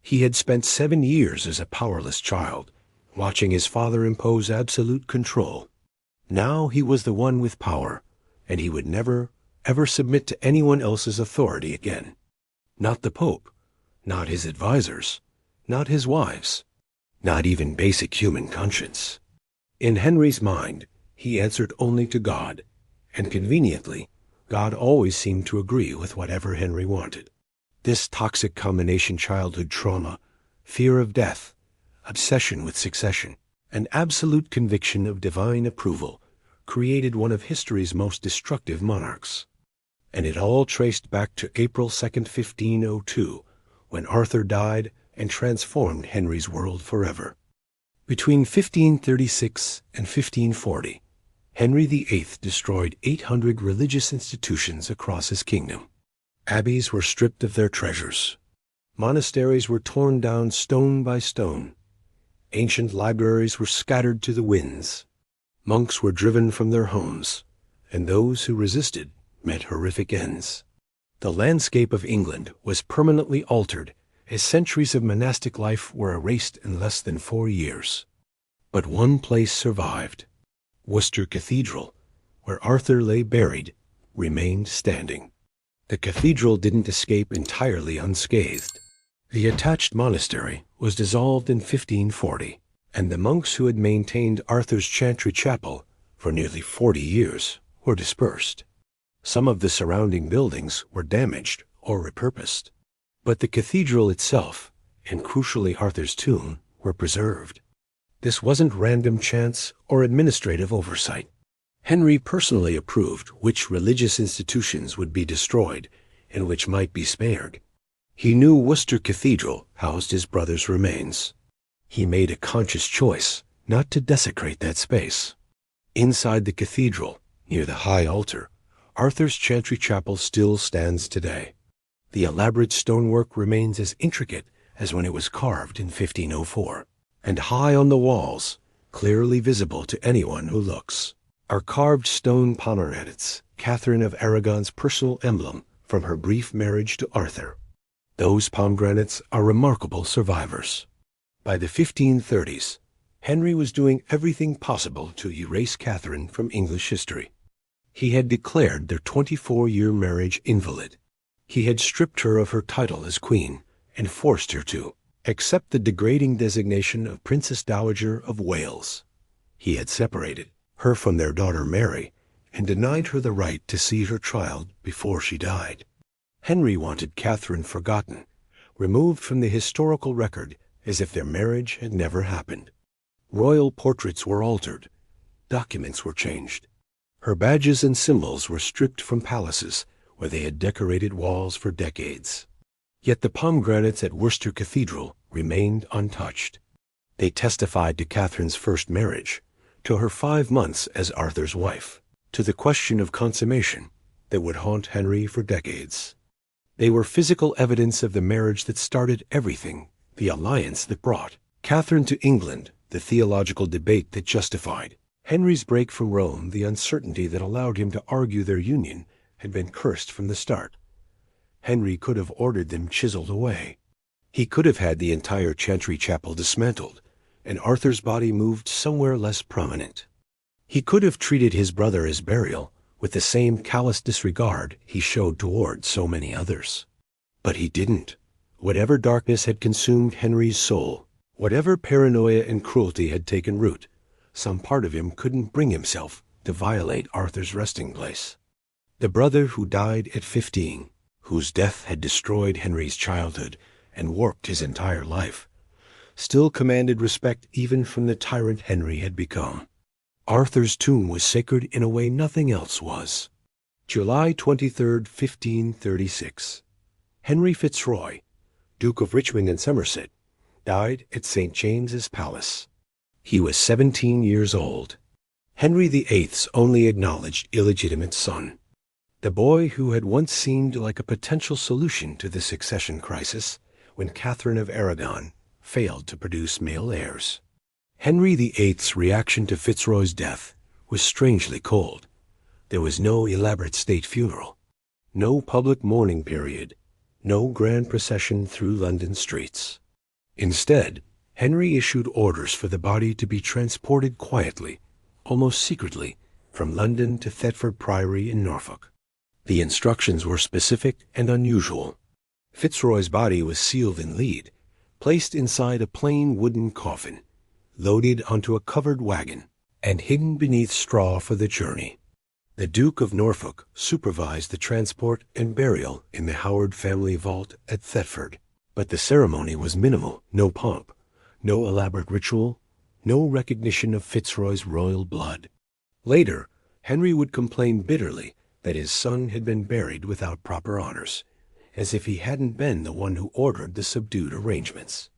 He had spent 7 years as a powerless child, watching his father impose absolute control. Now he was the one with power, and he would never, ever submit to anyone else's authority again. Not the Pope, not his advisors, not his wives, not even basic human conscience. In Henry's mind, he answered only to God, and conveniently, God always seemed to agree with whatever Henry wanted. This toxic combination: childhood trauma, fear of death, obsession with succession, and absolute conviction of divine approval, created one of history's most destructive monarchs. And it all traced back to April 2nd, 1502, when Arthur died and transformed Henry's world forever. Between 1536 and 1540, Henry VIII destroyed 800 religious institutions across his kingdom. Abbeys were stripped of their treasures. Monasteries were torn down stone by stone. Ancient libraries were scattered to the winds. Monks were driven from their homes, and those who resisted met horrific ends. The landscape of England was permanently altered as centuries of monastic life were erased in less than 4 years. But one place survived. Worcester Cathedral, where Arthur lay buried, remained standing. The cathedral didn't escape entirely unscathed. The attached monastery was dissolved in 1540, and the monks who had maintained Arthur's chantry chapel for nearly 40 years were dispersed. Some of the surrounding buildings were damaged or repurposed, but the cathedral itself, and crucially Arthur's tomb, were preserved. This wasn't random chance or administrative oversight. Henry personally approved which religious institutions would be destroyed and which might be spared. He knew Worcester Cathedral housed his brother's remains. He made a conscious choice not to desecrate that space. Inside the cathedral, near the high altar, Arthur's chantry chapel still stands today. The elaborate stonework remains as intricate as when it was carved in 1504, and high on the walls, clearly visible to anyone who looks, are carved stone pomegranates, Catherine of Aragon's personal emblem from her brief marriage to Arthur. Those pomegranates are remarkable survivors. By the 1530s, Henry was doing everything possible to erase Catherine from English history. He had declared their 24-year marriage invalid. He had stripped her of her title as queen and forced her to accept the degrading designation of Princess Dowager of Wales. He had separated her from their daughter Mary and denied her the right to see her child before she died. Henry wanted Catherine forgotten, removed from the historical record as if their marriage had never happened. Royal portraits were altered. Documents were changed. Her badges and symbols were stripped from palaces where they had decorated walls for decades. Yet the pomegranates at Worcester Cathedral remained untouched. They testified to Catherine's first marriage, to her 5 months as Arthur's wife, to the question of consummation that would haunt Henry for decades. They were physical evidence of the marriage that started everything, the alliance that brought Catherine to England, the theological debate that justified Henry's break from Rome, the uncertainty that allowed him to argue their union had been cursed from the start. Henry could have ordered them chiseled away. He could have had the entire chantry chapel dismantled, and Arthur's body moved somewhere less prominent. He could have treated his brother as burial with the same callous disregard he showed toward so many others. But he didn't. Whatever darkness had consumed Henry's soul, whatever paranoia and cruelty had taken root, some part of him couldn't bring himself to violate Arthur's resting place. The brother who died at 15, whose death had destroyed Henry's childhood and warped his entire life, still commanded respect even from the tyrant Henry had become. Arthur's tomb was sacred in a way nothing else was. July 23, 1536. Henry Fitzroy, Duke of Richmond and Somerset, died at St. James's Palace. He was 17 years old. Henry VIII's only acknowledged illegitimate son. The boy who had once seemed like a potential solution to the succession crisis when Catherine of Aragon failed to produce male heirs. Henry VIII's reaction to Fitzroy's death was strangely cold. There was no elaborate state funeral, no public mourning period, no grand procession through London streets. Instead, Henry issued orders for the body to be transported quietly, almost secretly, from London to Thetford Priory in Norfolk. The instructions were specific and unusual. Fitzroy's body was sealed in lead, placed inside a plain wooden coffin, loaded onto a covered wagon, and hidden beneath straw for the journey. The Duke of Norfolk supervised the transport and burial in the Howard family vault at Thetford, but the ceremony was minimal, no pomp, no elaborate ritual, no recognition of Fitzroy's royal blood. Later, Henry would complain bitterly that his son had been buried without proper honors, as if he hadn't been the one who ordered the subdued arrangements.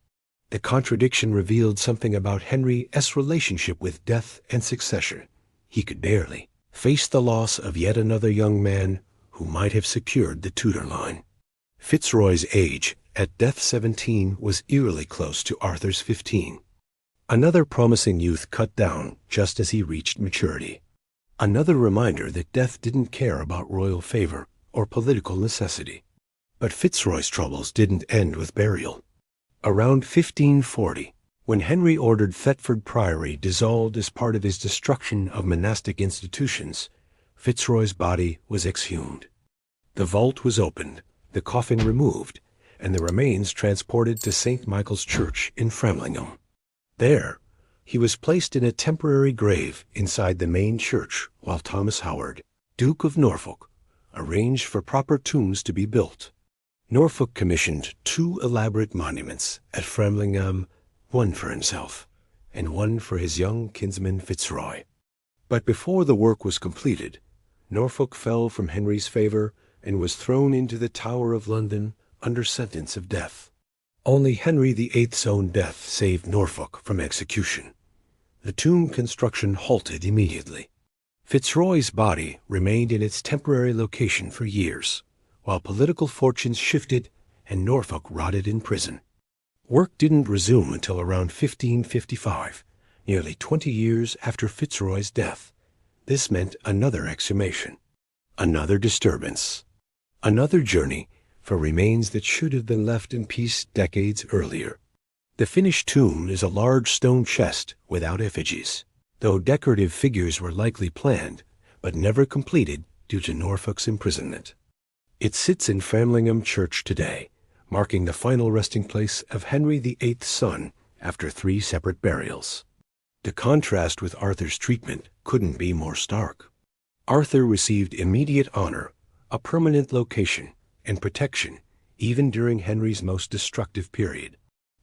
The contradiction revealed something about Henry's relationship with death and succession. He could barely face the loss of yet another young man who might have secured the Tudor line. Fitzroy's age, at death 17, was eerily close to Arthur's 15. Another promising youth cut down just as he reached maturity. Another reminder that death didn't care about royal favor or political necessity. But Fitzroy's troubles didn't end with burial. Around 1540, when Henry ordered Thetford Priory dissolved as part of his destruction of monastic institutions, Fitzroy's body was exhumed. The vault was opened, the coffin removed, and the remains transported to St. Michael's Church in Framlingham. There, he was placed in a temporary grave inside the main church while Thomas Howard, Duke of Norfolk, arranged for proper tombs to be built. Norfolk commissioned 2 elaborate monuments at Framlingham, one for himself, and one for his young kinsman Fitzroy. But before the work was completed, Norfolk fell from Henry's favor and was thrown into the Tower of London under sentence of death. Only Henry VIII's own death saved Norfolk from execution. The tomb construction halted immediately. Fitzroy's body remained in its temporary location for years, while political fortunes shifted and Norfolk rotted in prison. Work didn't resume until around 1555, nearly 20 years after Fitzroy's death. This meant another exhumation, another disturbance, another journey for remains that should have been left in peace decades earlier. The finished tomb is a large stone chest without effigies, though decorative figures were likely planned, but never completed due to Norfolk's imprisonment. It sits in Framlingham Church today, marking the final resting place of Henry VIII's son after 3 separate burials. The contrast with Arthur's treatment couldn't be more stark. Arthur received immediate honor, a permanent location, and protection, even during Henry's most destructive period.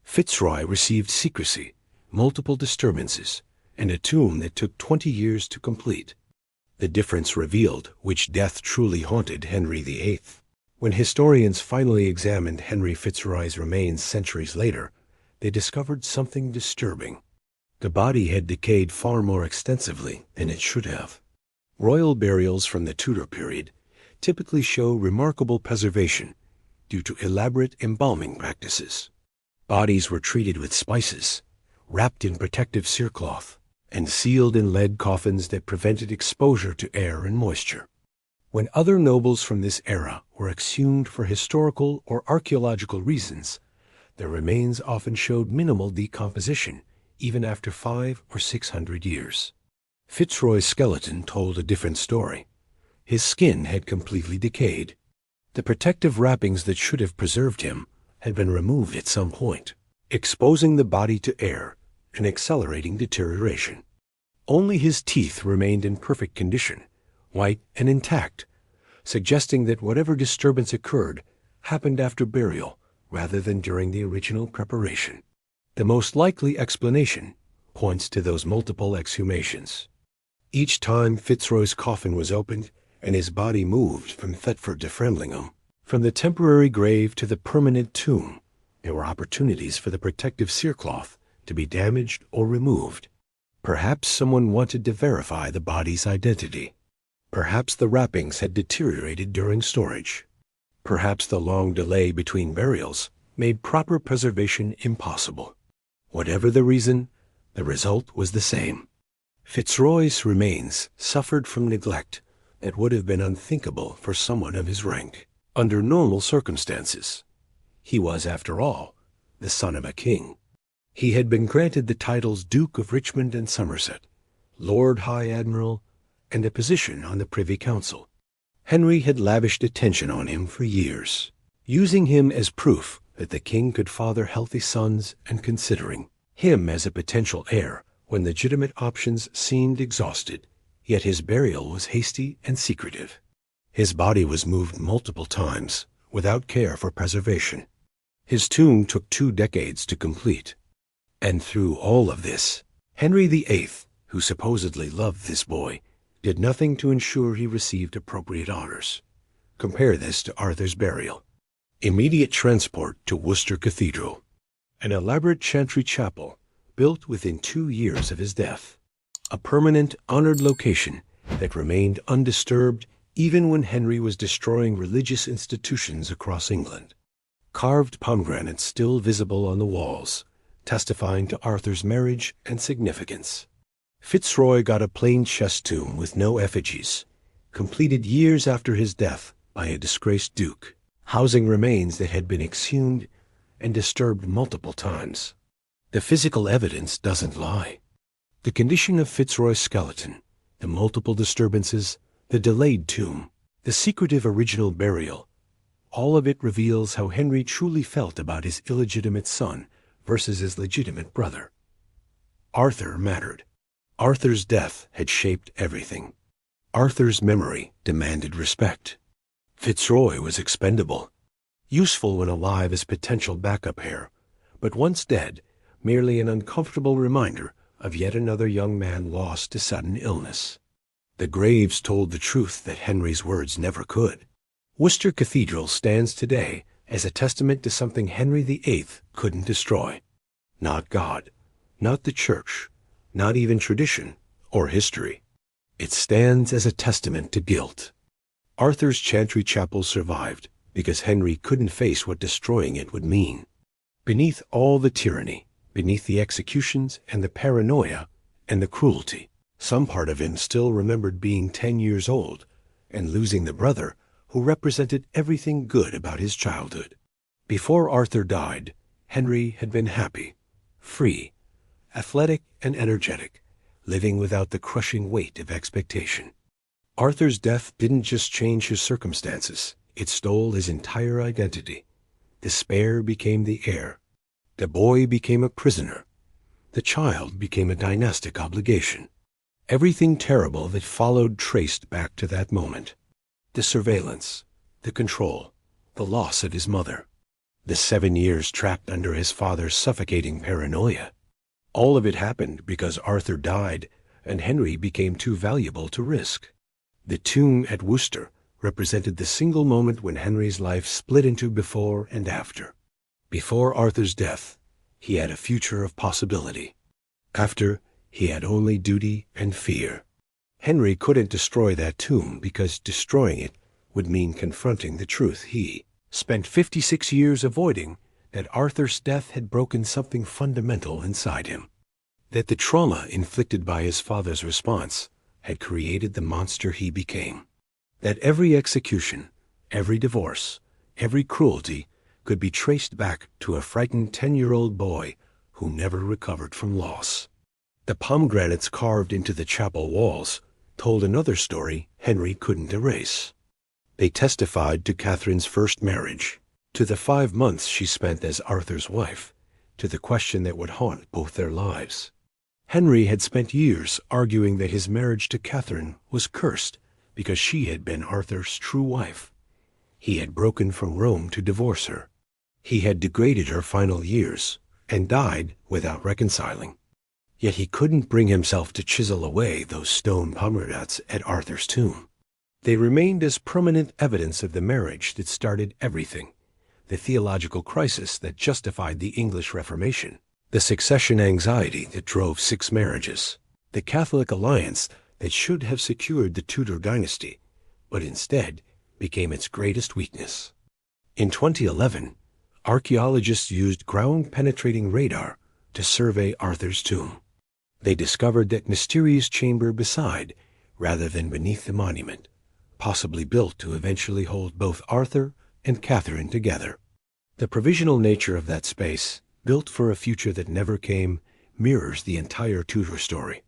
Fitzroy received secrecy, multiple disturbances, and a tomb that took 20 years to complete. The difference revealed which death truly haunted Henry VIII. When historians finally examined Henry Fitzroy's remains centuries later, they discovered something disturbing. The body had decayed far more extensively than it should have. Royal burials from the Tudor period typically show remarkable preservation due to elaborate embalming practices. Bodies were treated with spices, wrapped in protective cerecloth, and sealed in lead coffins that prevented exposure to air and moisture. When other nobles from this era were exhumed for historical or archaeological reasons, their remains often showed minimal decomposition, even after 500 or 600 years. Fitzroy's skeleton told a different story. His skin had completely decayed. The protective wrappings that should have preserved him had been removed at some point, exposing the body to air and accelerating deterioration. Only his teeth remained in perfect condition, white and intact, suggesting that whatever disturbance occurred happened after burial rather than during the original preparation. The most likely explanation points to those multiple exhumations. Each time Fitzroy's coffin was opened and his body moved from Thetford to Framlingham, from the temporary grave to the permanent tomb, there were opportunities for the protective cerecloth to be damaged or removed. Perhaps someone wanted to verify the body's identity. Perhaps the wrappings had deteriorated during storage. Perhaps the long delay between burials made proper preservation impossible. Whatever the reason, the result was the same. Fitzroy's remains suffered from neglect that would have been unthinkable for someone of his rank under normal circumstances. He was, after all, the son of a king. He had been granted the titles Duke of Richmond and Somerset, Lord High Admiral, and a position on the Privy Council. Henry had lavished attention on him for years. using him as proof that the king could father healthy sons and considering him as a potential heir when legitimate options seemed exhausted. Yet his burial was hasty and secretive. His body was moved multiple times without care for preservation. His tomb took 2 decades to complete. And through all of this, Henry VIII, who supposedly loved this boy, did nothing to ensure he received appropriate honors. Compare this to Arthur's burial. Immediate transport to Worcester Cathedral, an elaborate chantry chapel built within 2 years of his death, a permanent, honored location that remained undisturbed even when Henry was destroying religious institutions across England. Carved pomegranates still visible on the walls, testifying to Arthur's marriage and significance. Fitzroy got a plain chest tomb with no effigies, completed years after his death by a disgraced duke, housing remains that had been exhumed and disturbed multiple times. The physical evidence doesn't lie. The condition of Fitzroy's skeleton, the multiple disturbances, the delayed tomb, the secretive original burial, all of it reveals how Henry truly felt about his illegitimate son versus his legitimate brother. Arthur mattered. Arthur's death had shaped everything. Arthur's memory demanded respect. Fitzroy was expendable, useful when alive as potential backup heir, but once dead, merely an uncomfortable reminder of yet another young man lost to sudden illness. The graves told the truth that Henry's words never could. Worcester Cathedral stands today as a testament to something Henry VIII couldn't destroy. Not God, not the church, not even tradition or history. It stands as a testament to guilt. Arthur's chantry chapel survived because Henry couldn't face what destroying it would mean. Beneath all the tyranny, beneath the executions and the paranoia and the cruelty, some part of him still remembered being 10 years old and losing the brother who represented everything good about his childhood. Before Arthur died, Henry had been happy, free, athletic and energetic, living without the crushing weight of expectation. Arthur's death didn't just change his circumstances, it stole his entire identity. Despair became the heir. The boy became a prisoner. The child became a dynastic obligation. Everything terrible that followed traced back to that moment. The surveillance, the control, the loss of his mother, the 7 years trapped under his father's suffocating paranoia. All of it happened because Arthur died and Henry became too valuable to risk. The tomb at Worcester represented the single moment when Henry's life split into before and after. Before Arthur's death, he had a future of possibility. After, he had only duty and fear. Henry couldn't destroy that tomb because destroying it would mean confronting the truth he spent 56 years avoiding, that Arthur's death had broken something fundamental inside him. That the trauma inflicted by his father's response had created the monster he became. That every execution, every divorce, every cruelty could be traced back to a frightened 10-year-old boy who never recovered from loss. The pomegranates carved into the chapel walls told another story Henry couldn't erase. They testified to Catherine's first marriage, to the 5 months she spent as Arthur's wife, to the question that would haunt both their lives. Henry had spent years arguing that his marriage to Catherine was cursed because she had been Arthur's true wife. He had broken from Rome to divorce her. He had degraded her final years and died without reconciling. Yet he couldn't bring himself to chisel away those stone pomegranates at Arthur's tomb. They remained as permanent evidence of the marriage that started everything, the theological crisis that justified the English Reformation, the succession anxiety that drove 6 marriages, the Catholic alliance that should have secured the Tudor dynasty, but instead became its greatest weakness. In 2011, archaeologists used ground-penetrating radar to survey Arthur's tomb. They discovered that mysterious chamber beside, rather than beneath the monument, possibly built to eventually hold both Arthur and Catherine together. The provisional nature of that space, built for a future that never came, mirrors the entire Tudor story.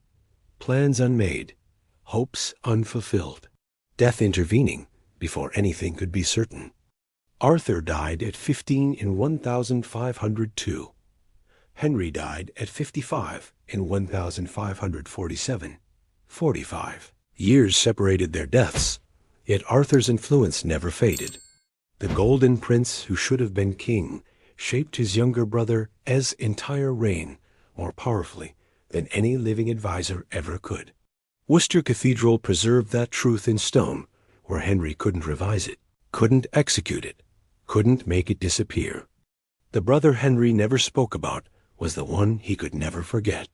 Plans unmade, hopes unfulfilled, death intervening before anything could be certain. Arthur died at 15 in 1502. Henry died at 55 in 1547. 45 years separated their deaths, yet Arthur's influence never faded. The Golden Prince, who should have been king, shaped his younger brother's entire reign more powerfully than any living advisor ever could. Worcester Cathedral preserved that truth in stone, where Henry couldn't revise it, couldn't execute it, couldn't make it disappear. The brother Henry never spoke about was the one he could never forget.